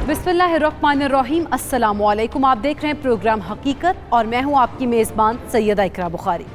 बिस्मिल्लाहिर्रहमानिर्रहीम, अस्सलामुअलैकुम। आप देख रहे हैं प्रोग्राम हकीकत और मैं हूं आपकी मेज़बान सैयदा इकरा बुखारी।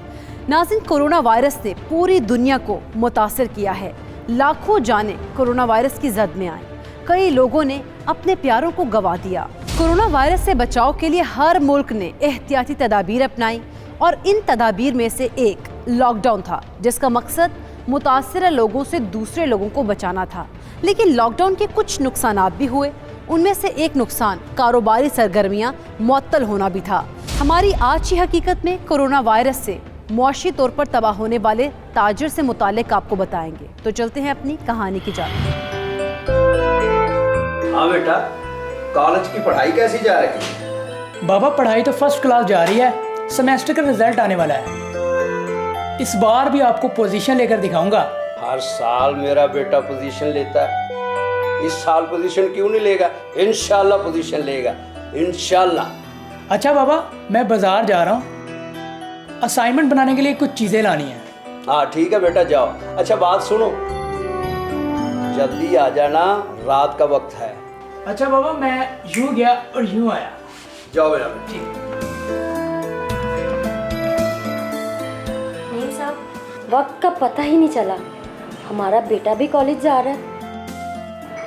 नाज़रीन, कोरोना वायरस ने पूरी दुनिया को मुतासिर किया है। लाखों जानें कोरोना वायरस की जद में आई। कई लोगों ने अपने प्यारों को गंवा दिया। कोरोना वायरस से बचाव के लिए हर मुल्क ने एहतियाती तदाबीर अपनाई और इन तदाबीर में से एक लॉकडाउन था, जिसका मकसद मुतासिर लोगों से दूसरे लोगों को बचाना था। लेकिन लॉकडाउन के कुछ नुकसानात भी हुए। उनमें से एक नुकसान कारोबारी सरगर्मियां मुअत्तल होना भी था। हमारी आज की हकीकत में कोरोना वायरस से मुआशी तौर पर तबाह होने वाले ताजिर से मुतालिक आपको बताएंगे। तो चलते हैं अपनी कहानी की जानिब। हाँ बेटा, कॉलेज की पढ़ाई कैसी जा रही है? बाबा, पढ़ाई तो फर्स्ट क्लास जा रही है। सेमेस्टर का रिजल्ट आने वाला है। इस बार भी आपको पोजीशन लेकर दिखाऊंगा। हर साल मेरा बेटा पोजीशन लेता है, इस साल पोजीशन क्यों नहीं लेगा? इंशाल्लाह पोजीशन लेगा, इंशाल्लाह। अच्छा बाबा, मैं बाजार जा रहा हूँ। असाइनमेंट बनाने के लिए कुछ चीज़ें लानी है। हाँ ठीक है बेटा, जाओ। अच्छा बात सुनो, जल्दी आ जाना, रात का वक्त है। अच्छा बाबा, मैं यूँ गया और यूँ आया। जाओ बेटा। ठीक। नहीं साहब, वक्त का पता ही नहीं चला। हमारा बेटा भी कॉलेज जा रहा है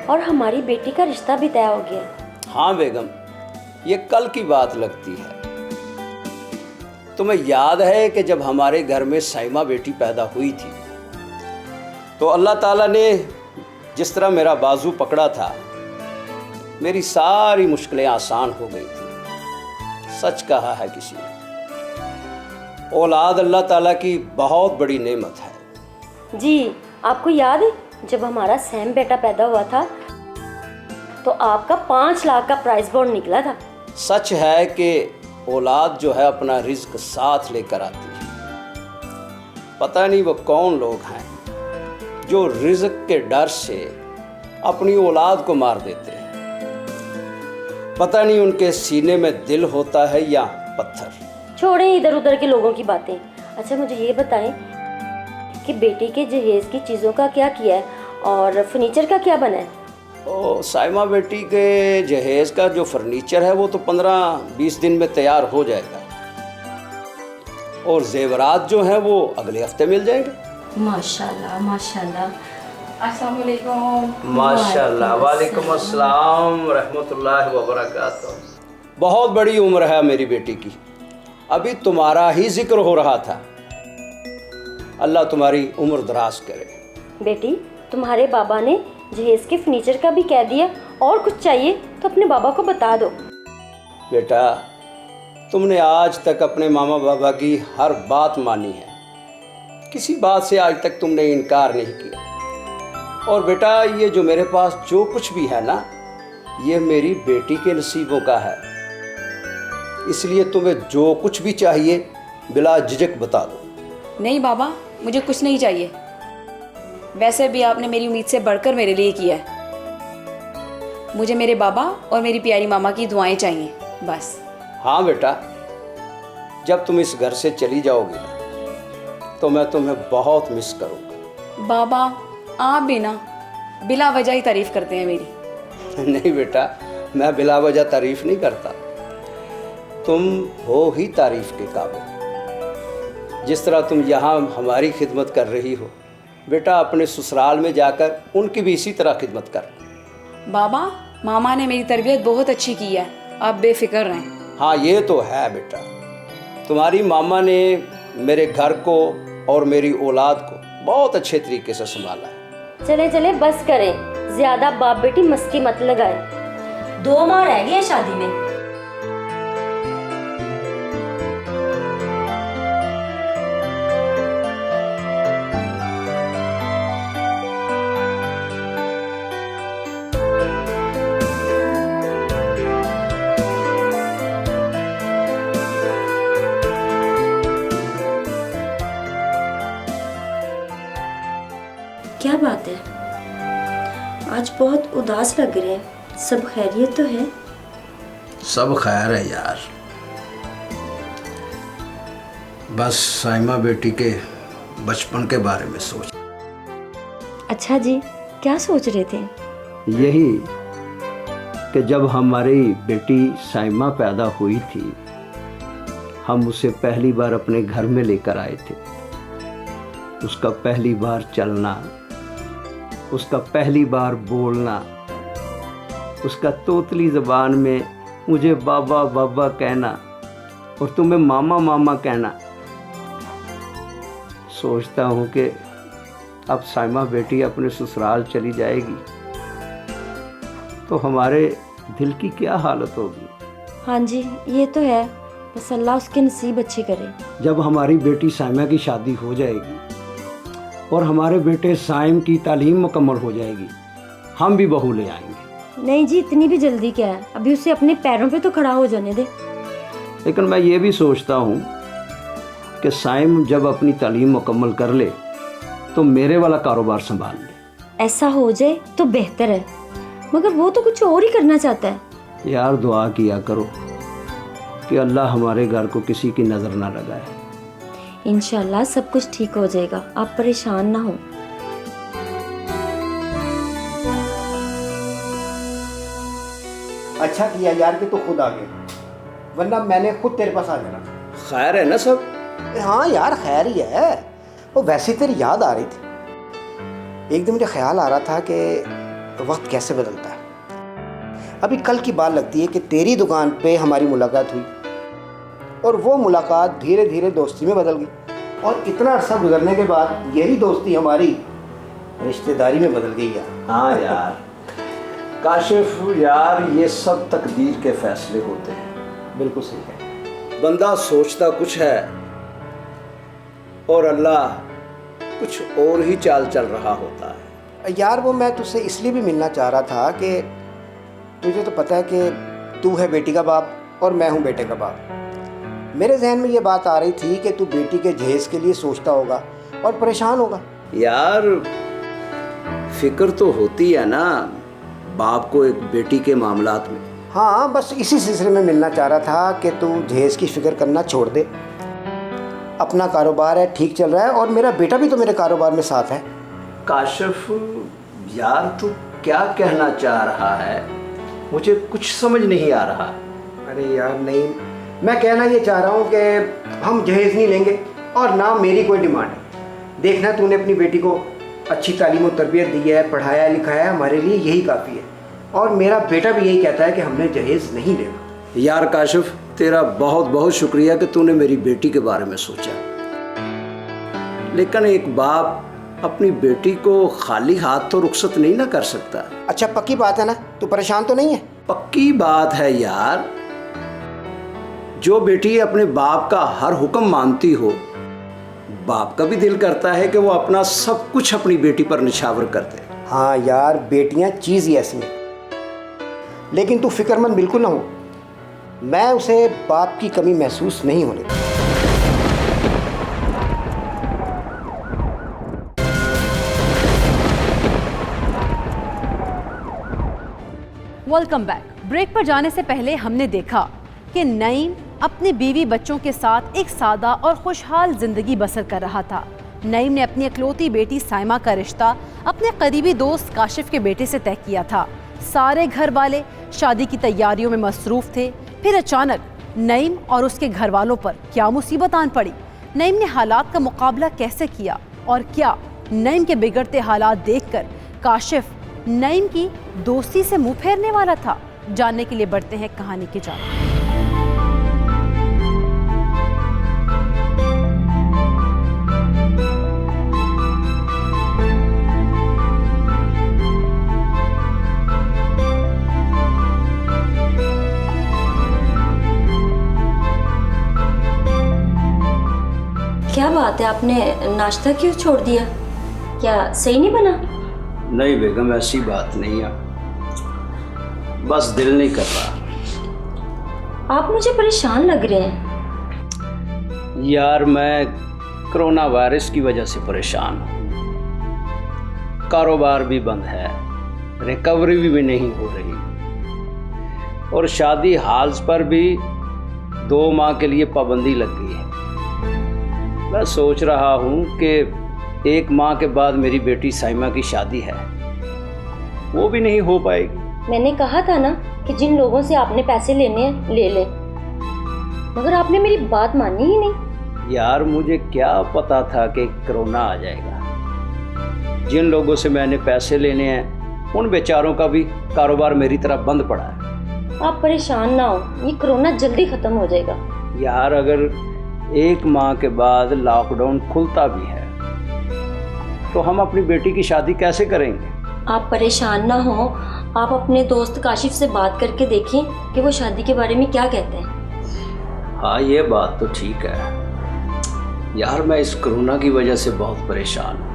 और हमारी बेटी का रिश्ता भी तय हो गया। हाँ बेगम, ये कल की बात लगती है। तुम्हें याद है कि जब हमारे घर में साइमा बेटी पैदा हुई थी तो अल्लाह ताला ने जिस तरह मेरा बाजू पकड़ा था, मेरी सारी मुश्किलें आसान हो गई थी। सच कहा है किसी ने, औलाद अल्लाह ताला की बहुत बड़ी नेमत है। जी, आपको याद है जब हमारा सैम बेटा पैदा हुआ था तो आपका 5 लाख का प्राइस बॉन्ड निकला था। सच है कि औलाद जो है अपना रिज्क साथ लेकर आती है। पता नहीं वो कौन लोग हैं जो रिज्क के डर से अपनी औलाद को मार देते हैं। पता नहीं उनके सीने में दिल होता है या पत्थर। छोड़ें इधर उधर के लोगों की बातें। अच्छा मुझे ये बताएं कि बेटी के जहेज की चीज़ों का क्या किया है और फर्नीचर का क्या बना है? ओ साइमा बेटी के जहेज का जो फर्नीचर है वो तो 15-20 दिन में तैयार हो जाएगा और जेवरात जो हैं वो अगले हफ्ते मिल जाएंगे। माशाल्लाह माशाल्लाह। अस्सलाम वालेकुम। माशाल्लाह। वालेकुम अस्सलाम रहमतुल्लाहि व बरकातहू। बहुत बड़ी उम्र है मेरी बेटी की। अभी तुम्हारा ही जिक्र हो रहा था। अल्लाह तुम्हारी उम्र दराज करे। बेटी, तुम्हारे बाबा ने जहेज के फर्नीचर का भी कह दिया और कुछ चाहिए तो अपने बाबा को बता दो। बेटा, तुमने आज तक अपने मामा बाबा की हर बात मानी है। किसी बात से आज तक तुमने इनकार नहीं किया। और बेटा, ये जो मेरे पास जो कुछ भी है ना, ये मेरी बेटी के नसीबों का है। इसलिए तुम्हें जो कुछ भी चाहिए बिला झिझक बता दो। नहीं बाबा, मुझे कुछ नहीं चाहिए। वैसे भी आपने मेरी उम्मीद से बढ़कर मेरे लिए किया है। मुझे मेरे बाबा और मेरी प्यारी मामा की दुआएं चाहिए, बस। हाँ बेटा, जब तुम इस घर से चली जाओगी तो मैं तुम्हें बहुत मिस करूँगा। बाबा, आप भी ना बिला वजह ही तारीफ करते हैं मेरी। नहीं बेटा, मैं बिला वजह तारीफ नहीं करता। तुम हो ही तारीफ के काबिल। जिस तरह तुम यहाँ हमारी खिदमत कर रही हो, बेटा अपने ससुराल में जाकर उनकी भी इसी तरह खिदमत कर। बाबा, मामा ने मेरी तरबियत बहुत अच्छी की है, आप बेफिक्र रहें। हाँ ये तो है बेटा, तुम्हारी मामा ने मेरे घर को और मेरी औलाद को बहुत अच्छे तरीके से संभाला है। चले चले बस करें, ज्यादा बाप बेटी मस्ती मत लगाए। 2 माह रह गए शादी में। क्या बात है, आज बहुत उदास लग रहे हैं। सब खैरियत तो है? सब खैर है यार, बस साइमा बेटी के बचपन के बारे में सोच। अच्छा जी, क्या सोच रहे थे? यही कि जब हमारी बेटी साइमा पैदा हुई थी, हम उसे पहली बार अपने घर में लेकर आए थे। उसका पहली बार चलना, उसका पहली बार बोलना, उसका तोतली ज़बान में मुझे बाबा बाबा कहना और तुम्हें मामा मामा कहना। सोचता हूँ कि अब साइमा बेटी अपने ससुराल चली जाएगी तो हमारे दिल की क्या हालत होगी। हाँ जी, ये तो है, बस अल्लाह उसके नसीब अच्छे करे। जब हमारी बेटी साइमा की शादी हो जाएगी और हमारे बेटे साइम की तालीम मुकम्मल हो जाएगी, हम भी बहू ले आएंगे। नहीं जी, इतनी भी जल्दी क्या है, अभी उसे अपने पैरों पे तो खड़ा हो जाने दे। लेकिन मैं ये भी सोचता हूँ कि साइम जब अपनी तालीम मुकम्मल कर ले तो मेरे वाला कारोबार संभाल ले। ऐसा हो जाए तो बेहतर है, मगर वो तो कुछ और ही करना चाहता है। यार दुआ किया करो कि अल्लाह हमारे घर को किसी की नज़र ना लगाए। इंशाल्लाह सब कुछ ठीक हो जाएगा, आप परेशान ना हो। अच्छा किया यार कि तू खुद आ गया, वरना मैंने खुद तेरे पास आ जाना। खैर है ना सब? हाँ यार खैर ही है। वो वैसे तेरी याद आ रही थी, एक दिन मुझे ख्याल आ रहा था कि वक्त कैसे बदलता है। अभी कल की बात लगती है कि तेरी दुकान पे हमारी मुलाकात हुई और वो मुलाकात धीरे धीरे दोस्ती में बदल गई और इतना अर्सा गुजरने के बाद यही दोस्ती हमारी रिश्तेदारी में बदल गई यार। हाँ यार काशिफ, यार ये सब तकदीर के फैसले होते हैं। बिल्कुल सही है। बंदा सोचता कुछ है और अल्लाह कुछ और ही चाल चल रहा होता है। यार वो मैं तुझसे इसलिए भी मिलना चाह रहा था कि तुझे तो पता है कि तू है बेटी का बाप और मैं हूँ बेटे का बाप। मेरे जहन में ये बात आ रही थी कि तू बेटी के जहेज़ के लिए सोचता होगा और परेशान होगा। यार फिक्र तो होती है ना बाप को एक बेटी के मामलात में। हाँ, बस इसी सिलसिले में मिलना चाह रहा था कि तू जहेज़ की फ़िक्र करना छोड़ दे। अपना कारोबार है, ठीक चल रहा है और मेरा बेटा भी तो मेरे कारोबार में साथ है। काशिफ यार तू क्या कहना चाह रहा है, मुझे कुछ समझ नहीं आ रहा। अरे यार नहीं, मैं कहना ये चाह रहा हूँ कि हम जहेज़ नहीं लेंगे और ना मेरी कोई डिमांड है। देखना तूने अपनी बेटी को अच्छी तालीम और तरबियत दी है, पढ़ाया लिखाया है, हमारे लिए यही काफ़ी है। और मेरा बेटा भी यही कहता है कि हमने जहेज़ नहीं लेना। यार काशिफ तेरा बहुत बहुत शुक्रिया कि तूने मेरी बेटी के बारे में सोचा, लेकिन एक बाप अपनी बेटी को खाली हाथ तो रुखसत नहीं ना कर सकता। अच्छा पक्की बात है ना, तू परेशान तो नहीं है? पक्की बात है यार, जो बेटी अपने बाप का हर हुक्म मानती हो, बाप का भी दिल करता है कि वो अपना सब कुछ अपनी बेटी पर निछावर कर दे। हाँ यार, बेटियां चीज़ ही ऐसी हैं। लेकिन तू फिक्रमंद बिल्कुल ना हो, मैं उसे बाप की कमी महसूस नहीं होने दूंगा। Welcome back. ब्रेक पर जाने से पहले हमने देखा कि नईम अपनी बीवी बच्चों के साथ एक सादा और खुशहाल जिंदगी बसर कर रहा था। नईम ने अपनी इकलौती बेटी साइमा का रिश्ता अपने करीबी दोस्त काशिफ के बेटे से तय किया था। सारे घर वाले शादी की तैयारियों में मसरूफ थे। फिर अचानक नईम और उसके घर वालों पर क्या मुसीबत आन पड़ी। नईम ने हालात का मुकाबला कैसे किया और क्या नईम के बिगड़ते हालात देखकर काशिफ नईम की दोस्ती से मुंह फेरने वाला था? जानने के लिए बढ़ते हैं कहानी की जानब। क्या बात है, आपने नाश्ता क्यों छोड़ दिया? क्या सही नहीं बना? नहीं बेगम, ऐसी बात नहीं है, बस दिल नहीं कर रहा। आप मुझे परेशान लग रहे हैं। यार मैं कोरोना वायरस की वजह से परेशान हूँ। कारोबार भी बंद है, रिकवरी भी नहीं हो रही और शादी हाल्स पर भी 2 माह के लिए पाबंदी लग गई है। मैं सोच रहा हूँ कि 1 माह के बाद मेरी बेटी साइमा की शादी है, वो भी नहीं हो पाएगी। मैंने कहा था ना कि जिन लोगों से आपने पैसे लेने हैं ले लें, मगर आपने मेरी बात मानी ही नहीं। यार मुझे क्या पता था कि कोरोना आ जाएगा। जिन लोगों से मैंने पैसे लेने हैं उन बेचारों का भी कारोबार मेरी तरह बंद पड़ा है। आप परेशान ना हो, ये कोरोना जल्दी ख़त्म हो जाएगा। यार अगर 1 माह के बाद लॉकडाउन खुलता भी है तो हम अपनी बेटी की शादी कैसे करेंगे? आप परेशान ना हो, आप अपने दोस्त काशिफ से बात करके देखें कि वो शादी के बारे में क्या कहते हैं। हाँ ये बात तो ठीक है यार, मैं इस कोरोना की वजह से बहुत परेशान हूँ।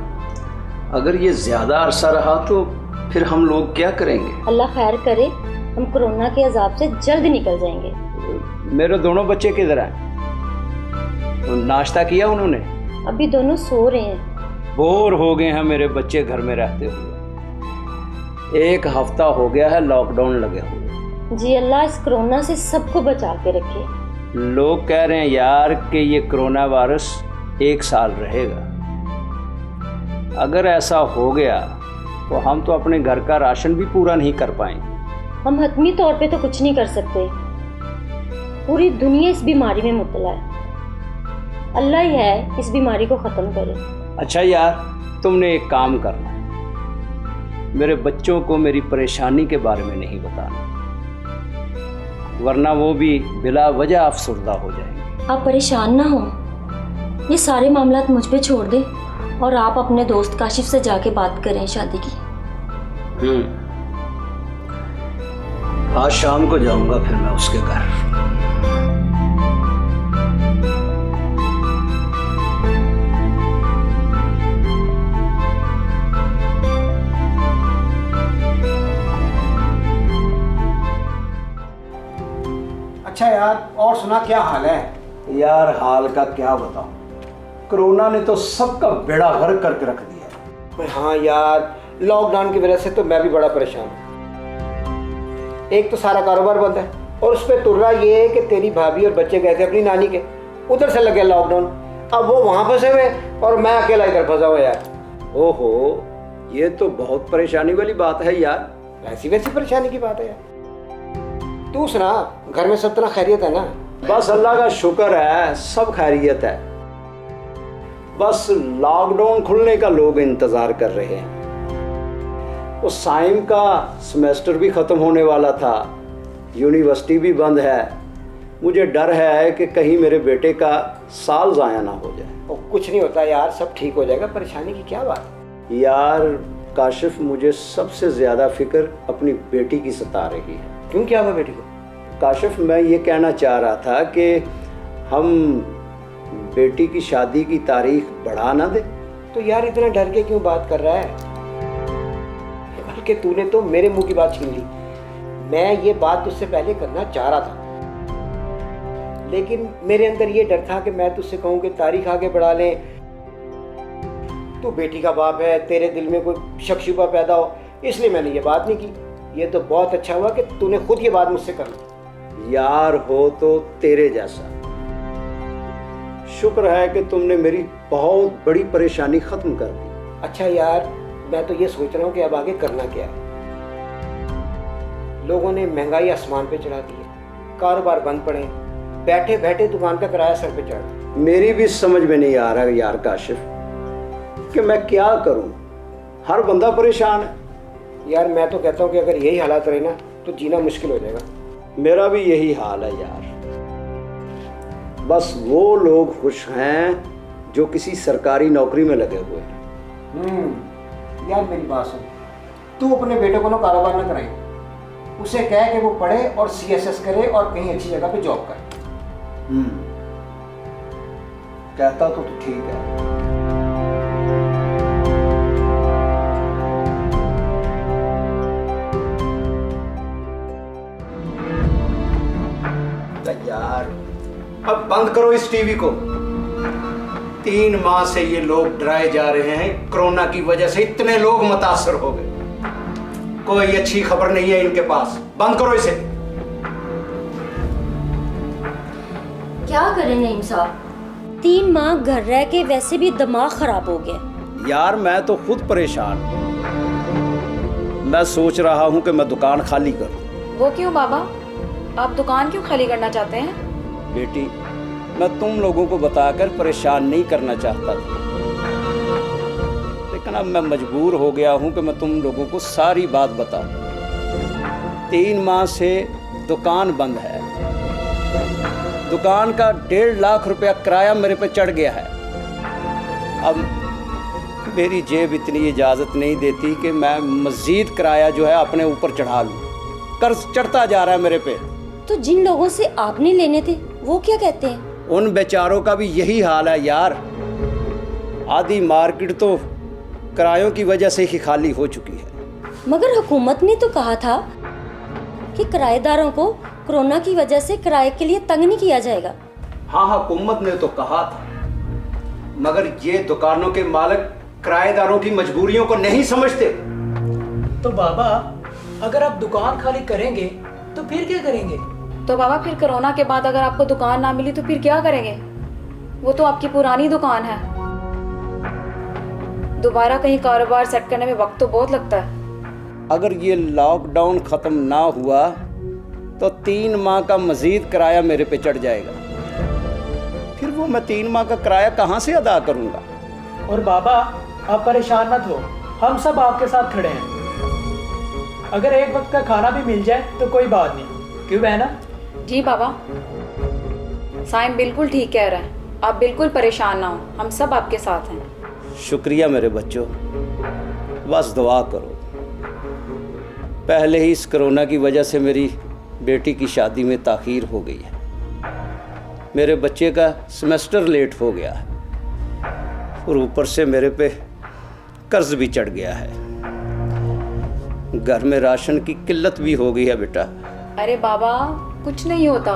अगर ये ज़्यादा अरसा रहा तो फिर हम लोग क्या करेंगे? अल्लाह खैर करे, हम कोरोना के अजाब से जल्द निकल जाएंगे। मेरे दोनों बच्चे किधर हैं? तो नाश्ता किया उन्होंने? अभी दोनों सो रहे हैं। बोर हो गए हैं मेरे बच्चे घर में रहते हुए। 1 हफ्ता हो गया है लॉकडाउन लगे हुए। जी अल्लाह इस कोरोना से सबको बचा के रखे। लोग कह रहे हैं यार कि ये कोरोना वायरस 1 साल रहेगा। अगर ऐसा हो गया तो हम तो अपने घर का राशन भी पूरा नहीं कर पाएंगे। हम हतमी तौर पे तो कुछ नहीं कर सकते, पूरी दुनिया इस बीमारी में मुब्तला है। अल्लाह ही है इस बीमारी को ख़त्म करे। अच्छा यार, तुमने एक काम करना, मेरे बच्चों को मेरी परेशानी के बारे में नहीं बताना, वरना वो भी बिला वजह अफसरदा हो जाएंगे। आप परेशान ना हो, ये सारे मामलात मुझ पे छोड़ दें और आप अपने दोस्त काशिफ से जाके बात करें शादी की। आज शाम को जाऊंगा फिर मैं उसके घर। अच्छा यार, और सुना क्या हाल है? यार हाल का क्या बताऊं, कोरोना ने तो सबका बेड़ा गर्क करके रख दिया है। हाँ यार, लॉकडाउन की वजह से तो मैं भी बड़ा परेशान हूँ। एक तो सारा कारोबार बंद है और उस पर तुर्रा ये है कि तेरी भाभी और बच्चे गए थे अपनी नानी के, उधर से लग गया लॉकडाउन। अब वो वहाँ फंसे हुए और मैं अकेला इधर फंसा हुआ यार। ओहो, ये तो बहुत परेशानी वाली बात है यार। वैसी परेशानी की बात है यार। तू सुना, घर में सब तरह खैरियत है ना? बस अल्लाह का शुक्र है, सब खैरियत है। बस लॉकडाउन खुलने का लोग इंतज़ार कर रहे हैं। उस साइम का सेमेस्टर भी ख़त्म होने वाला था, यूनिवर्सिटी भी बंद है। मुझे डर है कि कहीं मेरे बेटे का साल ज़ाया ना हो जाए। और कुछ नहीं होता यार, सब ठीक हो जाएगा, परेशानी की क्या बात? यार काशिफ, मुझे सबसे ज़्यादा फ़िक्र अपनी बेटी की सता रही है। क्यों, क्या हुआ बेटी को? काशिफ, मैं ये कहना चाह रहा था कि हम बेटी की शादी की तारीख बढ़ा ना दे। तो यार इतना डर के क्यों बात कर रहा है? बल्कि तूने तो मेरे मुंह की बात छीन ली। मैं ये बात तुझसे पहले करना चाह रहा था, लेकिन मेरे अंदर ये डर था कि मैं तुझसे कहूँ कि तारीख आगे बढ़ा लें, तू बेटी का बाप है, तेरे दिल में कोई शक शुबा पैदा हो, इसलिए मैंने ये बात नहीं की। ये तो बहुत अच्छा हुआ कि तूने खुद ये बात मुझसे कर ली। यार हो तो तेरे जैसा, शुक्र है कि तुमने मेरी बहुत बड़ी परेशानी ख़त्म कर दी। अच्छा यार, मैं तो ये सोच रहा हूँ कि अब आगे करना क्या है। लोगों ने महंगाई आसमान पे चढ़ा दी है, कारोबार बंद पड़े, बैठे बैठे दुकान का किराया सर पे चढ़। मेरी भी समझ में नहीं आ रहा यार काशिफ कि मैं क्या करूं, हर बंदा परेशान है। यार मैं तो कहता हूँ कि अगर यही हालात रहे ना तो जीना मुश्किल हो जाएगा। मेरा भी यही हाल है यार। बस वो लोग खुश हैं जो किसी सरकारी नौकरी में लगे हुए हैं। यार मेरी बात सुन, तू अपने बेटे को ना कारोबार ना कराई, उसे कह कि वो पढ़े और CSS करे और कहीं अच्छी जगह पे जॉब करे। कहता तो ठीक है। यार अब बंद करो इस टीवी को। 3 माह से ये लोग डराए जा रहे हैं, कोरोना की वजह से इतने लोग मुतासर हो गए, कोई अच्छी खबर नहीं है इनके पास। बंद करो इसे। क्या करें नईम साहब, 3 माह घर रह के वैसे भी दिमाग खराब हो गया। यार मैं तो खुद परेशान हूं। मैं सोच रहा हूं कि मैं दुकान खाली करूं। वो क्यों बाबा? आप दुकान क्यों खाली करना चाहते हैं? बेटी, मैं तुम लोगों को बताकर परेशान नहीं करना चाहता था, लेकिन अब मैं मजबूर हो गया हूं कि मैं तुम लोगों को सारी बात बताऊं। 3 माह से दुकान बंद है। दुकान का 1.5 लाख रुपया किराया मेरे पे चढ़ गया है। अब मेरी जेब इतनी इजाज़त नहीं देती कि मैं मज़ीद किराया जो है अपने ऊपर चढ़ा लूँ। कर्ज चढ़ता जा रहा है मेरे पे। तो जिन लोगों से आपने लेने थे वो क्या कहते हैं? उन बेचारों का भी यही हाल है यार। आधी मार्केट तो किरायों की वजह से ही खाली हो चुकी है। मगर हुकूमत ने तो कहा था कि किराएदारों को कोरोना की वजह से किराए के लिए तंग नहीं किया जाएगा। हाँ, हुकूमत ने तो कहा था, मगर ये दुकानों के मालिक किराएदारों की मजबूरियों को नहीं समझते। तो बाबा, अगर आप दुकान खाली करेंगे तो फिर क्या करेंगे? तो बाबा फिर कोरोना के बाद अगर आपको दुकान ना मिली तो फिर क्या करेंगे? वो तो आपकी पुरानी दुकान है। दोबारा कहीं कारोबार सेट करने में वक्त तो बहुत लगता है। अगर ये लॉकडाउन ख़त्म ना हुआ तो 3 माह का मज़ीद किराया मेरे पे चढ़ जाएगा। फिर वो मैं 3 माह का किराया कहाँ से अदा करूँगा? और बाबा, आप परेशान मत हो, हम सब आपके साथ खड़े हैं। अगर एक वक्त का खाना भी मिल जाए तो कोई बात नहीं, क्यों बहना? जी बाबा, साइम बिल्कुल ठीक कह रहा है। आप बिल्कुल परेशान ना हो, हम सब आपके साथ हैं। शुक्रिया मेरे बच्चों, बस दुआ करो। पहले ही इस कोरोना की वजह से मेरी बेटी की शादी में ताख़ीर हो गई है। मेरे बच्चे का सेमेस्टर लेट हो गया है और ऊपर से मेरे पे कर्ज भी चढ़ गया है। घर में राशन की किल्लत भी हो गई है बेटा। अरे बाबा, कुछ नहीं होता।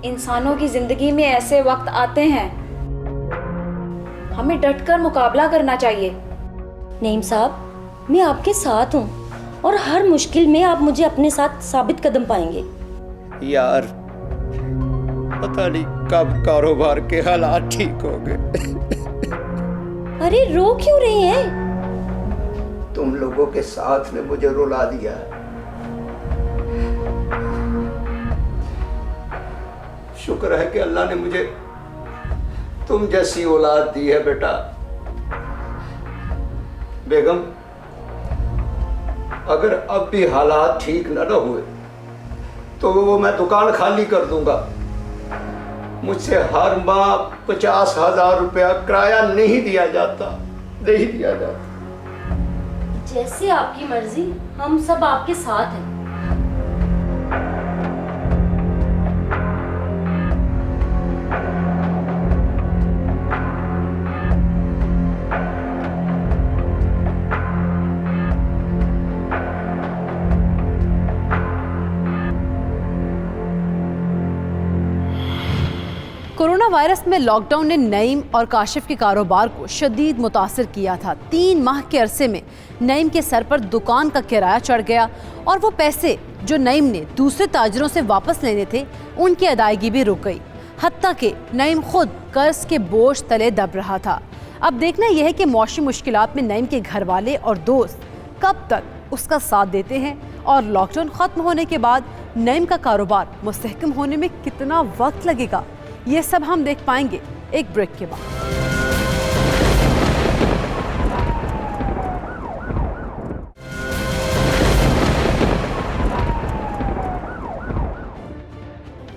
इंसानों की जिंदगी में ऐसे वक्त आते हैं, हमें डटकर मुकाबला करना चाहिए। नईम साहब, मैं आपके साथ हूँ और हर मुश्किल में आप मुझे अपने साथ साबित कदम पाएंगे। यार, पता नहीं कब कारोबार के हालात ठीक हो गए। अरे रो क्यों रहे हैं? तुम लोगों के साथ ने मुझे रुला दिया है। शुक्र है कि अल्लाह ने मुझे तुम जैसी औलाद दी है बेटा। बेगम, अगर अब भी हालात ठीक न हुए तो वो मैं दुकान खाली कर दूंगा। मुझसे हर माह 50,000 रुपया किराया नहीं दिया जाता। जैसे आपकी मर्जी, हम सब आपके साथ हैं। कोरोना वायरस में लॉकडाउन ने नईम और काशिफ के कारोबार को शदीद मुतासिर किया था। 3 माह के अरसे में नईम के सर पर दुकान का किराया चढ़ गया और वो पैसे जो नईम ने दूसरे ताजरों से वापस लेने थे, उनकी अदायगी भी रुक गई। हत्ता कि नईम खुद कर्ज के बोझ तले दब रहा था। अब देखना यह है कि मौशी मुश्किलात में नईम के घर वाले और दोस्त कब तक उसका साथ देते हैं और लॉकडाउन खत्म होने के बाद नईम का कारोबार मुस्तहकम होने में कितना वक्त लगेगा, ये सब हम देख पाएंगे एक ब्रेक के बाद।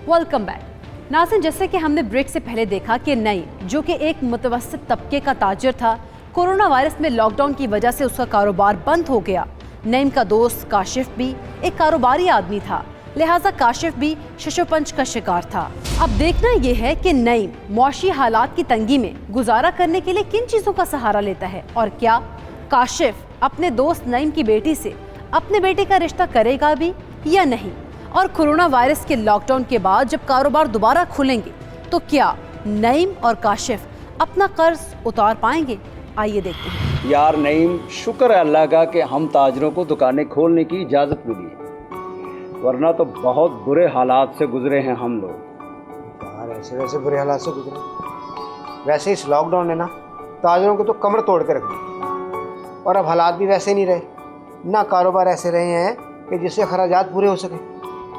Welcome back. नाज़रीन, जैसे कि हमने ब्रेक से पहले देखा कि नईम, जो कि एक मुतवस्सित तबके का ताजिर था, कोरोना वायरस में लॉकडाउन की वजह से उसका कारोबार बंद हो गया। नईम का दोस्त काशिफ भी एक कारोबारी आदमी था, लिहाजा काशिफ भी शशोपंच का शिकार था। अब देखना यह है कि नईम मौशी हालात की तंगी में गुजारा करने के लिए किन चीज़ों का सहारा लेता है और क्या काशिफ अपने दोस्त नईम की बेटी से अपने बेटे का रिश्ता करेगा भी या नहीं। और कोरोना वायरस के लॉकडाउन के बाद जब कारोबार दोबारा खुलेंगे तो क्या नईम और काशिफ अपना कर्ज उतार पाएंगे? आइए देखते हैं। यार नईम, शुक्र है अल्लाह का कि हम ताजरों को दुकानें खोलने की इजाज़त मिली है, वरना तो बहुत बुरे हालात से गुजरे हैं हम लोग। यार ऐसे वैसे बुरे हालात से गुजरे। वैसे इस लॉकडाउन ने ना ताजरों को तो कमर तोड़ के रख दी और अब हालात भी वैसे नहीं रहे, ना कारोबार ऐसे रहे हैं कि जिससे खराजात पूरे हो सके।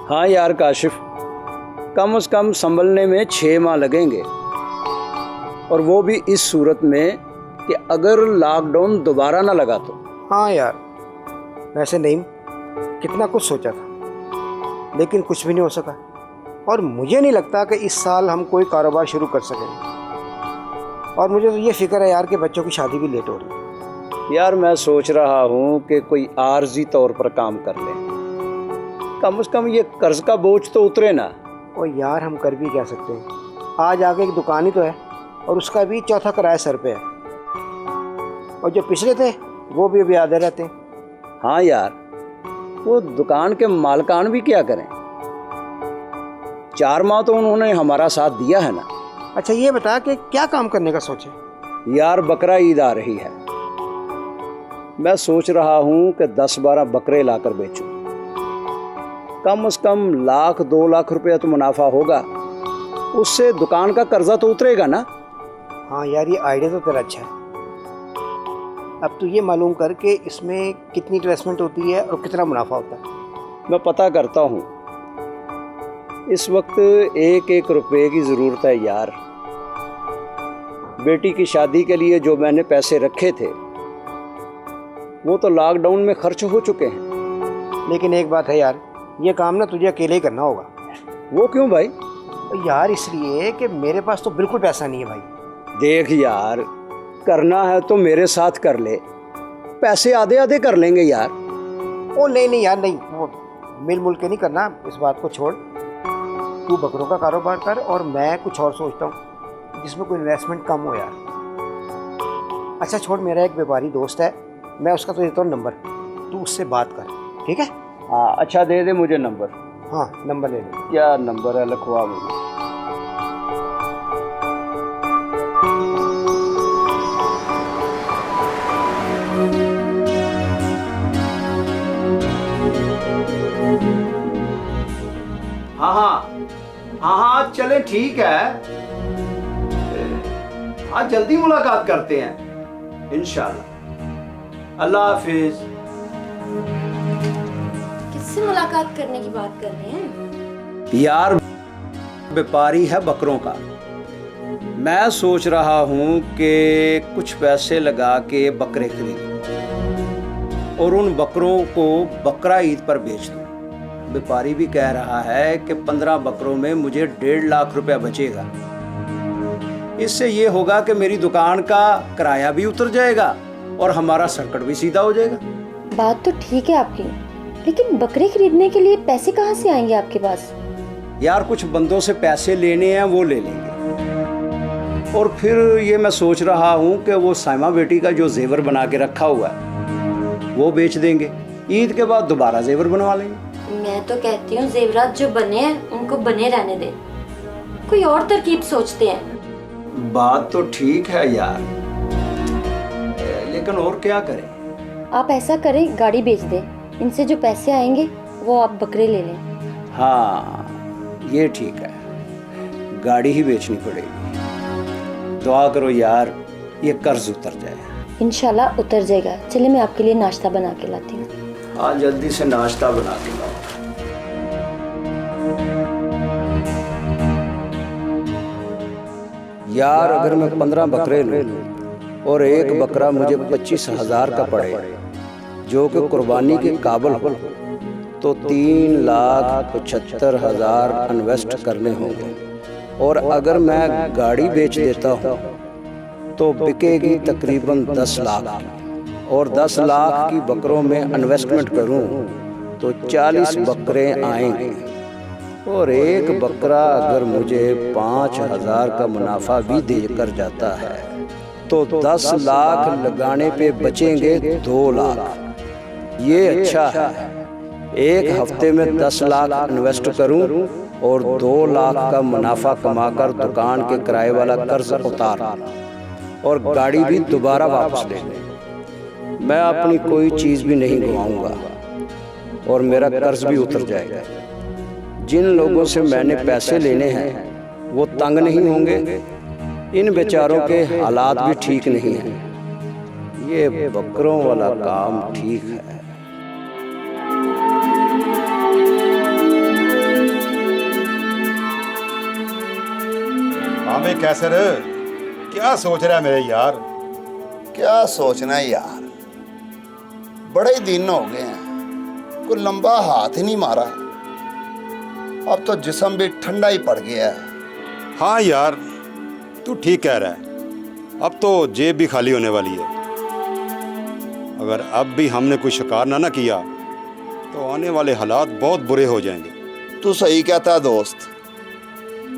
हाँ यार काशिफ, कम से कम संभलने में 6 माह लगेंगे, और वो भी इस सूरत में कि अगर लॉकडाउन दोबारा ना लगा तो। हाँ यार, वैसे नहीं, कितना कुछ सोचा था लेकिन कुछ भी नहीं हो सका, और मुझे नहीं लगता कि इस साल हम कोई कारोबार शुरू कर सकेंगे। और मुझे तो ये फिक्र है यार कि बच्चों की शादी भी लेट हो रही है। यार मैं सोच रहा हूँ कि कोई आर्जी तौर पर काम कर ले, कम से कम ये कर्ज का बोझ तो उतरे ना। और यार हम कर भी क्या सकते हैं, आज आगे एक दुकान ही तो है और उसका भी चौथा किराया सर पे है, और जो पिछले थे वो भी अभी आधे रहते हैं। हाँ यार, वो दुकान के मालकान भी क्या करें, 4 माह तो उन्होंने हमारा साथ दिया है ना। अच्छा ये बता कि क्या काम करने का सोचे? यार बकरा ईद आ रही है, मैं सोच रहा हूँ कि 10-12 बकरे लाकर बेचूं, कम से कम 1-2 लाख रुपया तो मुनाफा होगा, उससे दुकान का कर्जा तो उतरेगा ना। हाँ यार, ये आइडिया तो तेरा अच्छा है। अब तू ये मालूम कर कि इसमें कितनी इन्वेस्टमेंट होती है और कितना मुनाफा होता है। मैं पता करता हूँ, इस वक्त 1-1 रुपये की ज़रूरत है यार। बेटी की शादी के लिए जो मैंने पैसे रखे थे वो तो लॉकडाउन में खर्च हो चुके हैं। लेकिन एक बात है यार, ये काम ना तुझे अकेले ही करना होगा। वो क्यों भाई? यार इसलिए कि मेरे पास तो बिल्कुल पैसा नहीं है भाई। देख यार, करना है तो मेरे साथ कर ले, पैसे आधे आधे कर लेंगे यार। ओ नहीं यार नहीं, वो मिल के नहीं करना, इस बात को छोड़। तू बकरों का कारोबार कर और मैं कुछ और सोचता हूँ जिसमें कोई इन्वेस्टमेंट कम हो यार। अच्छा छोड़, मेरा एक व्यापारी दोस्त है, मैं उसका तो देता हूँ नंबर, तू उससे बात कर, ठीक है? हाँ अच्छा, दे दे मुझे नंबर। हाँ नंबर ले ले। क्या नंबर है, लिखवा मुझे। हाँ चले ठीक है, आज जल्दी मुलाकात करते हैं इंशाल्लाह। अल्लाह हाफिज। किससे मुलाकात करने की बात कर रहे हैं? यार व्यापारी है बकरों का, मैं सोच रहा हूँ कि कुछ पैसे लगा के बकरे खरीदूं और उन बकरों को बकरा ईद पर बेच दूं। व्यापारी भी कह रहा है कि 15 बकरों में मुझे 1.5 लाख रुपया बचेगा। इससे ये होगा कि मेरी दुकान का किराया भी उतर जाएगा और हमारा संकट भी सीधा हो जाएगा। बात तो ठीक है आपकी, लेकिन बकरे खरीदने के लिए पैसे कहाँ से आएंगे आपके पास? यार कुछ बंदों से पैसे लेने हैं, वो ले लेंगे। और फिर ये मैं सोच रहा हूँ कि वो साइमा बेटी का जो जेवर बना के रखा हुआ है वो बेच देंगे, ईद के बाद दोबारा जेवर बनवा लेंगे। मैं तो कहती हूँ जेवरात जो बने हैं उनको बने रहने दे, कोई और तरकीब सोचते हैं। बात तो ठीक है यार, लेकिन और क्या करें? आप ऐसा करें, गाड़ी बेच दें, इनसे जो पैसे आएंगे वो आप बकरे ले लें। हाँ ये ठीक है, गाड़ी ही बेचनी पड़ेगी। दुआ करो यार ये कर्ज उतर जाए। इंशाल्लाह उतर जाएगा। चलिए मैं आपके लिए नाश्ता बना के लाती हूँ। हाँ जल्दी से नाश्ता बना के लाओ। यार अगर मैं 15 बकरे लूँ और एक बकरा मुझे 25,000 का पड़े जो कि कुर्बानी के काबिल हो, तो 3,75,000 इन्वेस्ट करने होंगे। और अगर मैं गाड़ी बेच देता हूँ तो बिकेगी तकरीबन 10 लाख, और 10 लाख की बकरों में इन्वेस्टमेंट करूँ तो 40 बकरे आएंगे। और एक बकरा अगर मुझे 5,000 का मुनाफा भी देकर जाता है तो 10 लाख लगाने पे बचेंगे 2 लाख। ये अच्छा है, एक हफ्ते में 10 लाख इन्वेस्ट करूं और 2 लाख का मुनाफा कमाकर दुकान के किराए वाला कर्ज उतार और गाड़ी भी दोबारा वापस ले लूं। मैं अपनी कोई चीज़ भी नहीं गंवाऊंगा और मेरा कर्ज भी उतर जाएगा। जिन लोगों से मैंने पैसे लेने हैं वो तंग नहीं होंगे, इन बेचारों के हालात भी ठीक नहीं हैं। ये बकरों वाला काम ठीक है। अबे कैसर, क्या सोच रहा है मेरे यार? क्या सोचना है यार, बड़े दिन हो गए हैं, कोई लंबा हाथ ही नहीं मारा। अब तो जिस्म भी ठंडा ही पड़ गया है। हाँ यार, तू ठीक कह रहा है। अब तो जेब भी खाली होने वाली है। अगर अब भी हमने कोई शिकार ना किया तो आने वाले हालात बहुत बुरे हो जाएंगे। तू सही कहता है दोस्त,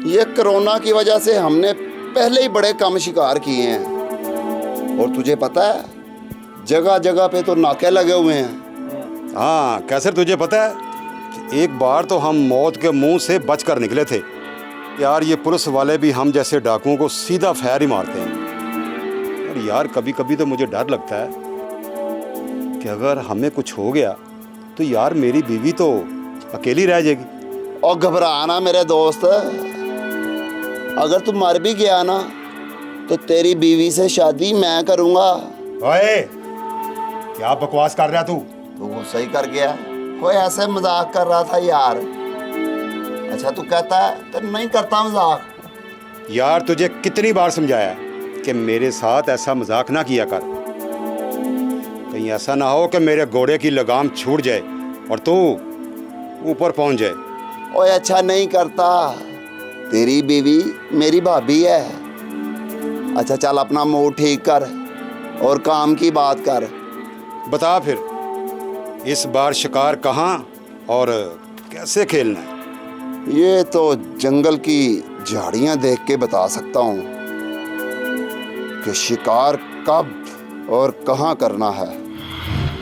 ये कोरोना की वजह से हमने पहले ही बड़े कम शिकार किए हैं। और तुझे पता है, जगह जगह पे तो नाके लगे हुए हैं। हाँ कैसर, तुझे पता है कि एक बार तो हम मौत के मुंह से बचकर निकले थे। यार ये पुलिस वाले भी हम जैसे डाकुओं को सीधा फायर ही मारते हैं। और यार कभी कभी तो मुझे डर लगता है कि अगर हमें कुछ हो गया तो यार मेरी बीवी तो अकेली रह जाएगी। और घबरा ना मेरे दोस्त, अगर तू मर भी गया ना तो तेरी बीवी से शादी मैं करूँगा। ओए, क्या बकवास कर रहा तू? तू सही कर गया, कोई ऐसे मजाक कर रहा था यार। अच्छा तू कहता है तो नहीं करता मजाक। यार तुझे कितनी बार समझाया कि मेरे साथ ऐसा मजाक ना किया कर। कहीं ऐसा ना हो कि मेरे घोड़े की लगाम छूट जाए और तू ऊपर पहुंच जाए। ओए अच्छा नहीं करता, तेरी बीवी मेरी भाभी है। अच्छा चल अपना मूड ठीक कर और काम की बात कर। बता फिर, इस बार शिकार कहाँ और कैसे खेलना है? ये तो जंगल की झाड़ियाँ देख के बता सकता हूँ कि शिकार कब और कहाँ करना है।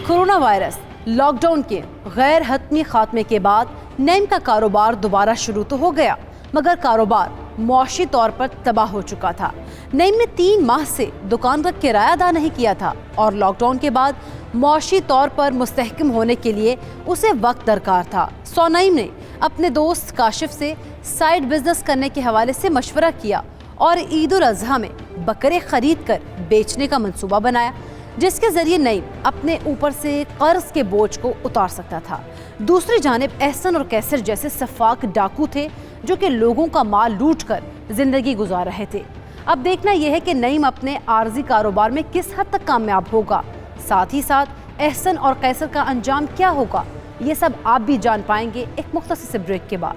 कोरोना वायरस लॉकडाउन के गैर हतमी खात्मे के बाद नईम का कारोबार दोबारा शुरू तो हो गया, मगर कारोबार मौशी तौर पर तबाह हो चुका था। नईम ने 3 माह से दुकान का किराया अदा नहीं किया था और लॉकडाउन के बाद मौशी तौर पर मुस्तहकम होने के लिए उसे वक्त दरकार था। सो नईम ने अपने दोस्त काशिफ से साइड बिजनेस करने के हवाले से मशवरा किया और ईद उल अजहा में बकरे खरीद कर बेचने का मंसूबा बनाया, जिसके जरिए नईम अपने ऊपर से कर्ज के बोझ को उतार सकता था। दूसरी जानिब एहसन और कैसर जैसे सफाक डाकू थे जो कि लोगों का माल लूटकर जिंदगी गुजार रहे थे। अब देखना यह है कि नईम अपने आर्जी कारोबार में किस हद तक कामयाब होगा, साथ ही साथ एहसन और कैसर का अंजाम क्या होगा, ये सब आप भी जान पाएंगे एक मुख्तसर से ब्रेक के बाद।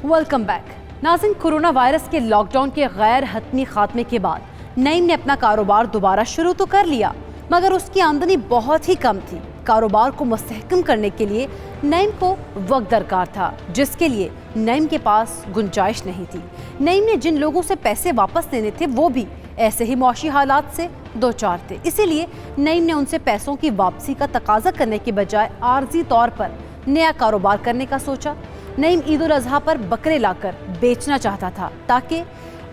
वेलकम बैक नाज़रीन, कोरोना वायरस के लॉकडाउन के गैर हतमी खात्मे के बाद नईम ने अपना कारोबार दोबारा शुरू तो कर लिया, मगर उसकी आमदनी बहुत ही कम थी। कारोबार को मुस्तहकम करने के लिए नईम को वक्त दरकार था, जिसके लिए नईम के पास गुंजाइश नहीं थी। नईम ने जिन लोगों से पैसे वापस लेने थे वो भी ऐसे ही मौशी हालात से दो चार थे। इसीलिए नईम ने उनसे पैसों की वापसी का तकाजा करने के बजाय आर्जी तौर पर नया कारोबार करने का सोचा। नईम ईद उल अजहा पर बकरे लाकर बेचना चाहता था ताकि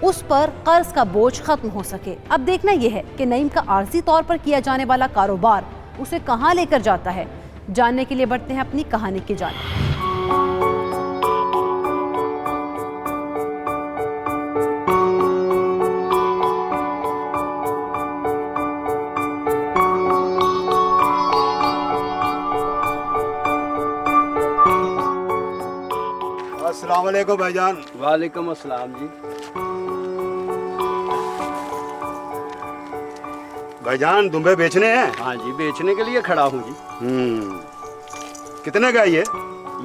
उस पर कर्ज का बोझ खत्म हो सके। अब देखना यह है कि नईम का आर्जी तौर पर किया जाने वाला कारोबार उसे कहां लेकर जाता है। जानने के लिए बढ़ते हैं अपनी कहानी की जानिब। अस्सलाम वालेकुम भाईजान। वालेकुम अस्सलाम जी। भाईजान दुम्बे बेचने हैं? हाँ जी, बेचने के लिए खड़ा हूँ जी। कितने का ये?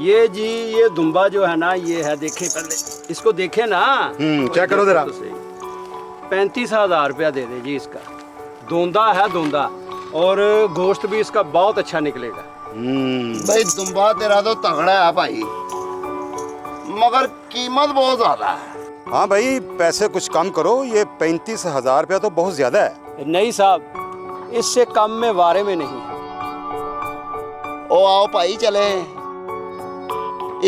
ये जी, ये दुम्बा जो है ना, ये है, देखे पहले इसको देखे ना। चेक करो जरा। 35,000 रुपया दे दे जी इसका। दोंदा है, दोंदा, और गोश्त भी इसका बहुत अच्छा निकलेगा। भाई दुम्बा तेरा तो तगड़ा है भाई, मगर कीमत बहुत ज्यादा है। हाँ भाई, पैसे कुछ कम करो, ये 35,000 रुपया तो बहुत ज्यादा है। नहीं साहब, इससे कम में वारे में नहीं है। ओ आओ भाई चले।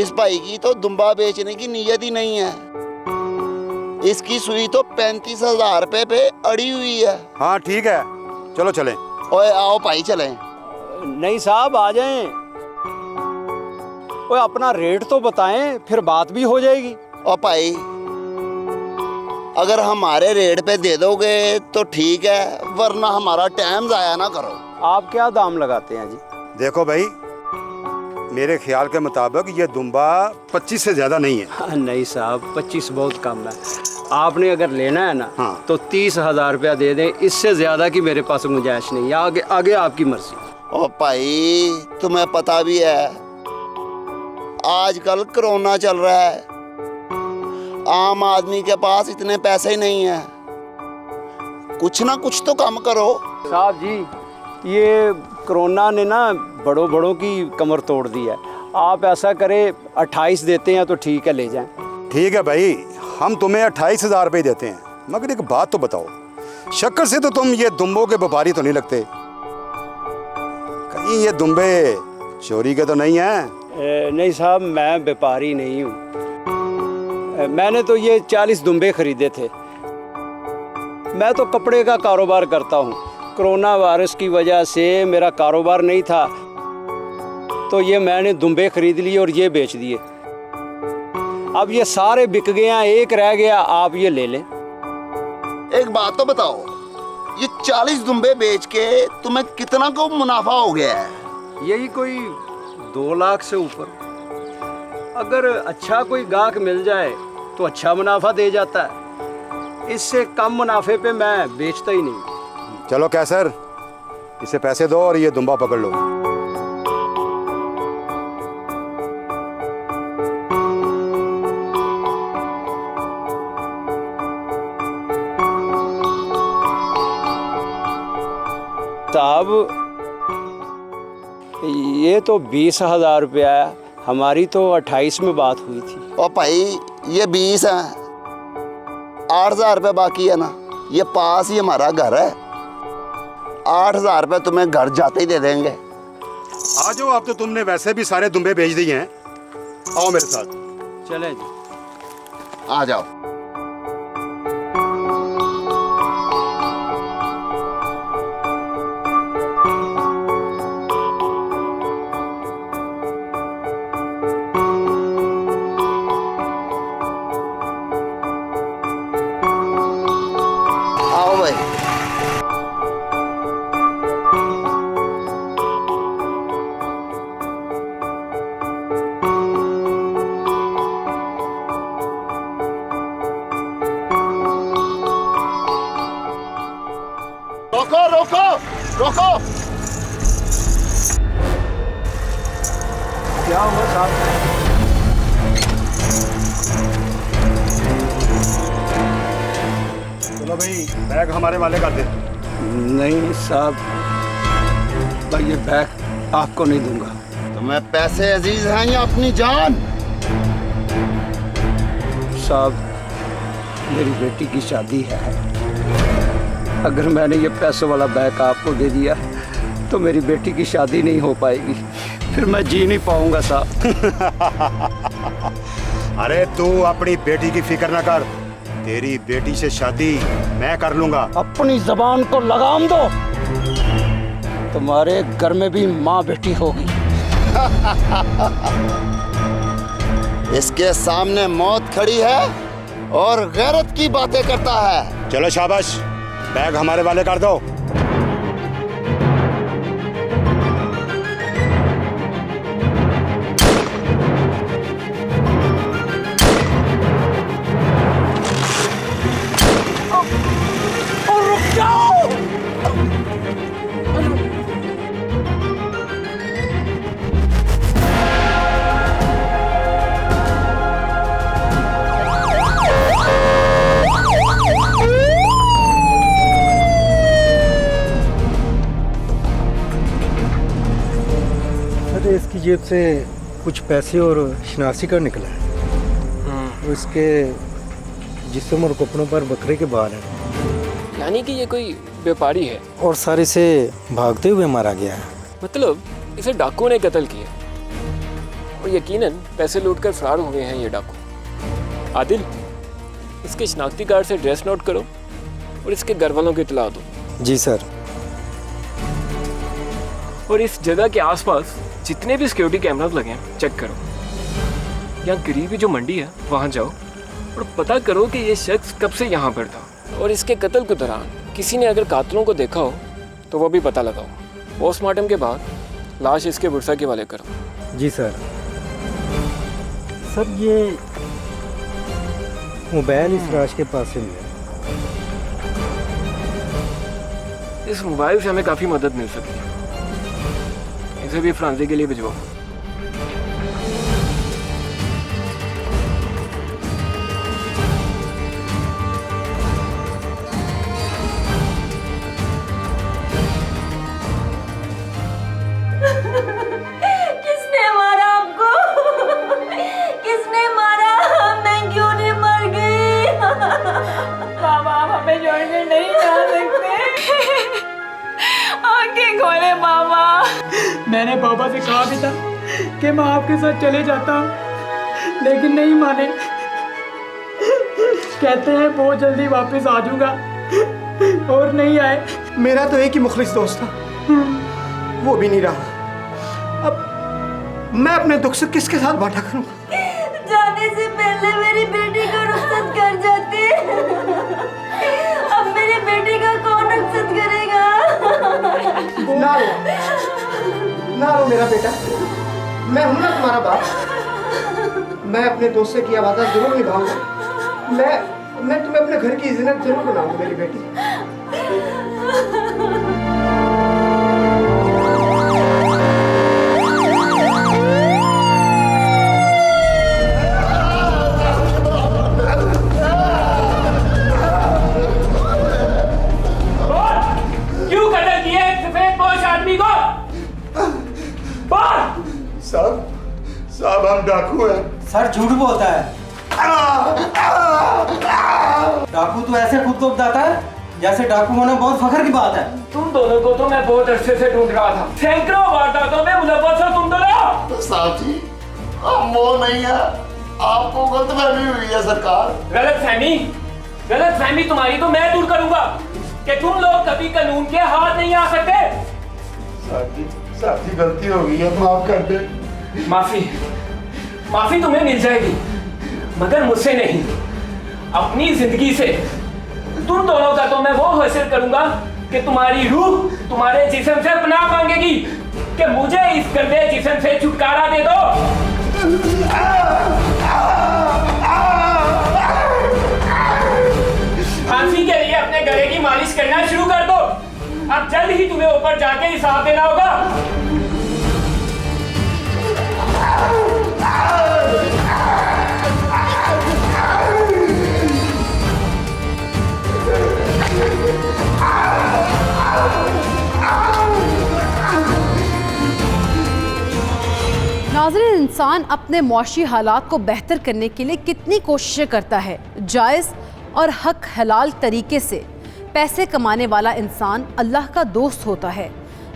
इस भाई की तो दुम्बा बेचने की नीयत ही नहीं है। इसकी सुई तो 35,000 रुपए पे अड़ी हुई है। हाँ ठीक है, चलो चलें। ओए आओ भाई चले। नहीं साहब, आ जाएं। ओए अपना रेट तो बताएं, फिर बात भी हो जाएगी। ओ भाई, अगर हमारे रेट पे दे दोगे तो ठीक है, वरना हमारा टाइम जाया ना करो। आप क्या दाम लगाते हैं जी? देखो भाई, मेरे ख्याल के मुताबिक ये दुम्बा 25 से ज़्यादा नहीं है। नहीं साहब, 25 बहुत कम है। आपने अगर लेना है ना हाँ। तो 30,000 रुपया दे दें, इससे ज़्यादा की मेरे पास गुंजाइश नहीं है। आगे आगे आपकी मर्जी। ओ भाई, तुम्हें पता भी है आजकल कोरोना चल रहा है, आम आदमी के पास इतने पैसे ही नहीं है। कुछ ना कुछ तो काम करो। साहब जी, ये कोरोना ने ना बड़ों बड़ों की कमर तोड़ दी है। आप ऐसा करें 28 देते हैं तो ठीक है, ले जाएं। ठीक है भाई, हम तुम्हें 28,000 रुपये देते हैं, मगर एक बात तो बताओ, शक्कर से तो तुम ये दुम्बों के व्यापारी तो नहीं लगते? कहीं ये दुम्बे चोरी के तो नहीं हैं? नहीं साहब, मैं व्यापारी नहीं हूँ। मैंने तो ये 40 दुम्बे खरीदे थे। मैं तो कपड़े का कारोबार करता हूँ। कोरोना वायरस की वजह से मेरा कारोबार नहीं था, तो ये मैंने दुम्बे खरीद लिए और ये बेच दिए। अब ये सारे बिक गए हैं, एक रह गया, आप ये ले लें। एक बात तो बताओ, ये 40 दुम्बे बेच के तुम्हें कितना को मुनाफा हो गया है? यही कोई 2 लाख से ऊपर। अगर अच्छा कोई गाहक मिल जाए तो अच्छा मुनाफा दे जाता है। इससे कम मुनाफे पे मैं बेचता ही नहीं। चलो कैसर, इसे पैसे दो और ये दुम्बा पकड़ लो। साहब, ये तो 20,000 रुपया है, हमारी तो 28 में बात हुई थी। ओ भाई, ये 20 है, 8,000 रुपये बाकी है ना। ये पास ही हमारा घर है, 8,000 रुपये तुम्हें घर जाते ही दे देंगे। आ जाओ, अब तो तुमने वैसे भी सारे दुम्बे बेच दिए हैं, आओ मेरे साथ। चलें जी। आ जाओ। आओ भाई। रोको रोको रोको। क्या हुआ साहब? चलो भाई, बैग हमारे वाले कर दे। नहीं साहब, भाई ये बैग आपको नहीं दूंगा। तुम्हें पैसे अजीज हैं या अपनी जान? साहब, मेरी बेटी की शादी है। अगर मैंने ये पैसों वाला बैग आपको दे दिया तो मेरी बेटी की शादी नहीं हो पाएगी, फिर मैं जी नहीं पाऊंगा साहब। अरे तू अपनी बेटी की फिक्र ना कर, तेरी बेटी से शादी मैं कर लूंगा। अपनी जबान को लगाम दो, तुम्हारे घर में भी माँ बेटी होगी। इसके सामने मौत खड़ी है और गैरत की बातें करता है। चलो शाबाश, बैग हमारे वाले कर दो। इसकी जेब से कुछ पैसे और शनासी कार्ड निकला है। और इसके जिस्म और कपड़ों पर बकरे के बाल हैं। यानी कि ये कोई व्यापारी है। और सारे से भागते हुए मारा गया है। मतलब इसे डाकुओं ने कत्ल किया और यकीनन पैसे लूटकर फरार हुए हैं ये डाकू। आदिल, इसके शनाख्ती कार्ड से एड्रेस नोट करो और इसके घर वालों को इतला दो। जी सर। और इस जगह के आसपास जितने भी सिक्योरिटी कैमरास लगे हैं चेक करो। यहाँ करीबी जो मंडी है वहाँ जाओ और पता करो कि ये शख्स कब से यहाँ पर था और इसके कत्ल के दौरान किसी ने अगर कातलों को देखा हो तो वो भी पता लगाओ। पोस्टमार्टम के बाद लाश इसके बुरसा के हवाले करो। जी सर। सर ये मोबाइल इस लाश के पास से मिला। इस मोबाइल से हमें काफ़ी मदद मिल सकती है, इसे भी फ्रांसी के लिए भिजवाओ। किसने मारा आपको? किसने मारा? मैं क्यों नहीं मर गई? मामा आप हमें छोड़कर नहीं जा सकते। आंखें खोले मामा। मैंने पापा से कहा भी था कि मैं आपके साथ चले जाता हूँ, लेकिन नहीं माने। कहते हैं बहुत जल्दी वापस आ जाऊंगा और नहीं आए। मेरा तो एक ही मुखलिस दोस्त था, वो भी नहीं रहा। अब मैं अपने दुख से किसके साथ बांटा करूंगा? जाने से पहले मेरी बेटी को रुखसत कर जाते। अब मेरी बेटी का कौन रुखसत करेगा? ना रो मेरा बेटा, मैं हूं ना तुम्हारा बाप। मैं अपने दोस्त से किया वादा जरूर निभाऊंगा। मैं तुम्हें अपने घर की इज्जत जरूर बनाऊंगा मेरी बेटी। साहब हम डाकू हैं। सर झूठ बोलता है। डाकू तो ऐसे खुद को बताता है जैसे डाकू होना बहुत फख्र की बात है। तुम दोनों को तो मैं बहुत अरसे से ढूंढ रहा था। सैकड़ों वारदातों में मुलव्वस हो तुम दोनों। साहब जी हम वो नहीं है, आपको गलतफहमी हुई है सरकार। गलतफहमी तुम्हारी तो मैं दूर करूंगा कि तुम लोग कभी कानून के हाथ नहीं आ सकते। साहब जी गलती हो गई है, माफ कर दे। माफी तुम्हें मिल जाएगी, मगर मुझसे नहीं, अपनी जिंदगी से। तुम दोनों का तो मैं वो हासिल करूंगा कि तुम्हारी रूह तुम्हारे जिस्म से पनाह मांगेगी कि मुझे इस गंदे जिस्म से छुटकारा दे दो। फांसी के लिए अपने गले की मालिश करना शुरू कर दो। अब जल्द ही तुम्हें ऊपर जाके हिसाब देना होगा। नाज़रीन, इंसान अपने मुआशी हालात को बेहतर करने के लिए कितनी कोशिशें करता है। जायज़ और हक हलाल तरीके से पैसे कमाने वाला इंसान अल्लाह का दोस्त होता है,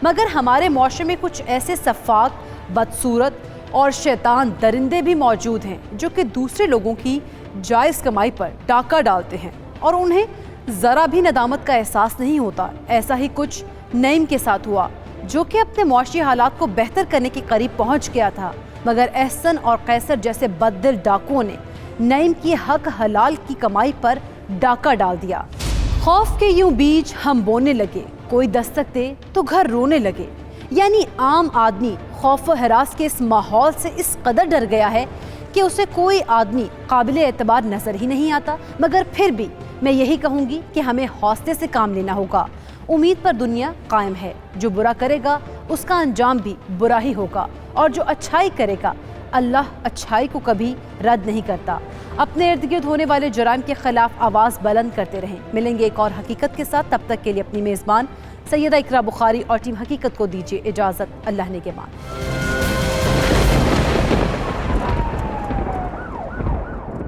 मगर हमारे मुआशरे में कुछ ऐसे सफ़ाक, बदसूरत और शैतान दरिंदे भी मौजूद हैं जो कि दूसरे लोगों की जायज़ कमाई पर डाका डालते हैं और उन्हें ज़रा भी नदामत का एहसास नहीं होता। ऐसा ही कुछ नईम के साथ हुआ, जो कि अपने मुआशी हालात को बेहतर करने के करीब पहुंच गया था, मगर एहसन और कैसर जैसे बददिल डाकुओं ने नईम की हक हलाल की कमाई पर डाका डाल दिया। खौफ के यूं बीज हम बोने लगे, कोई दस्तक दे तो घर रोने लगे। यानी आम आदमी खौफ व हरास के इस माहौल से इस कदर डर गया है कि उसे कोई आदमी काबिल एतबार नजर ही नहीं आता। मगर फिर भी मैं यही कहूँगी कि हमें हौसले से काम लेना होगा। उम्मीद पर दुनिया कायम है। जो बुरा करेगा उसका अंजाम भी बुरा ही होगा, और जो अच्छाई करेगा अल्लाह अच्छाई को कभी रद्द नहीं करता। अपने इर्द गिर्द होने वाले जुराइम के खिलाफ आवाज़ बुलंद करते रहें। मिलेंगे एक और हकीकत के साथ, तब तक के लिए अपनी मेज़बान सैयदा इकरा बुखारी और टीम हकीकत को दीजिए इजाज़त। अल्लाह ने के मान।